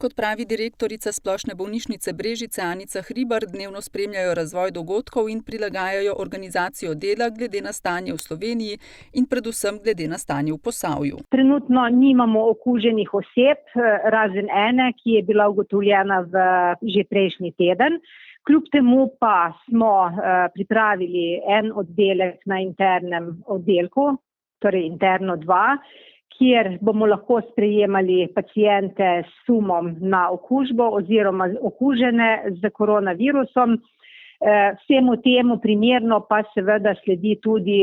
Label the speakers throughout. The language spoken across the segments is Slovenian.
Speaker 1: Kot pravi direktorica Splošne bolnišnice Brežice Anica Hribar, dnevno spremljajo razvoj dogodkov in prilagajajo organizacijo dela glede na stanje v Sloveniji in predvsem glede na stanje v Posavju.
Speaker 2: Trenutno nimamo okuženih oseb, razen ene, ki je bila ugotovljena že prejšnji teden. Kljub temu pa smo pripravili en oddelek na internem oddelku, torej interno 2, kjer bomo lahko sprejemali paciente s sumom na okužbo oziroma okužene z koronavirusom. Vsemu temu primerno pa seveda sledi tudi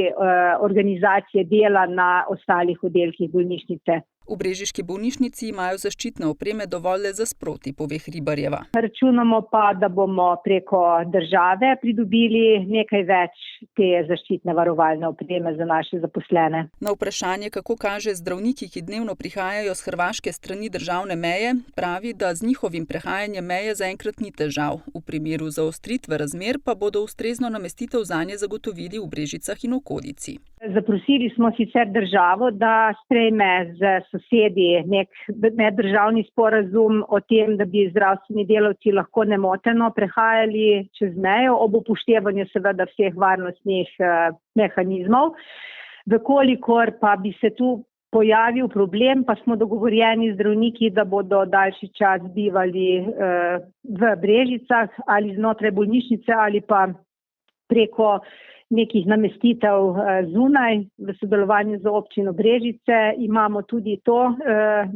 Speaker 2: organizacija dela na ostalih oddelkih bolnišnice.
Speaker 1: V brežiški bolnišnici imajo zaščitne opreme dovolj le za sproti, pove Hribarjeva.
Speaker 2: Računamo pa, da bomo preko države pridobili nekaj več te zaščitne varovalne opreme za naše zaposlene.
Speaker 1: Na vprašanje, kako kaže zdravniki, ki dnevno prihajajo s hrvaške strani državne meje, pravi, da z njihovim prehajanjem meje zaenkrat ni težav. V primeru zaostritve razmer pa bodo ustrezno namestitev zanje zagotovili v Brežicah in okolici.
Speaker 2: Zaprosili smo sicer državo, da sprejme z sosedi nek meddržavni sporazum o tem, da bi zdravstveni delavci lahko nemoteno prehajali čez mejo ob upoštevanju seveda vseh varnostnih mehanizmov. Vkolikor pa bi se tu pojavil problem, pa smo dogovorjeni z zdravniki, da bodo daljši čas bivali v Brežicah ali znotraj bolnišnice ali pa preko nekih namestitev zunaj v sodelovanju z občino Brežice. Imamo tudi to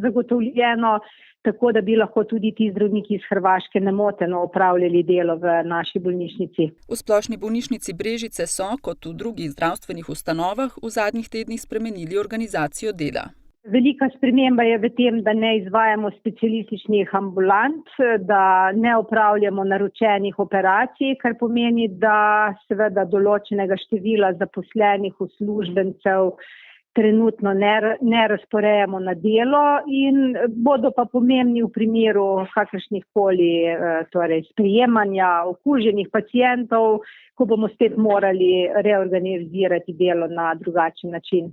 Speaker 2: zagotovljeno, tako da bi lahko tudi ti zdravniki iz Hrvaške nemoteno opravljali delo v naši bolnišnici.
Speaker 1: V Splošni bolnišnici Brežice so, kot v drugih zdravstvenih ustanovah, v zadnjih tednih spremenili organizacijo dela.
Speaker 2: Velika sprememba je v tem, da ne izvajamo specialističnih ambulant, da ne opravljamo naročenih operacij, kar pomeni, da seveda določenega števila zaposlenih uslužbencev trenutno ne razporejamo na delo in bodo pa pomembni v primeru kakršnihkoli sprejemanja okuženih pacientov, ko bomo spet morali reorganizirati delo na drugačen način.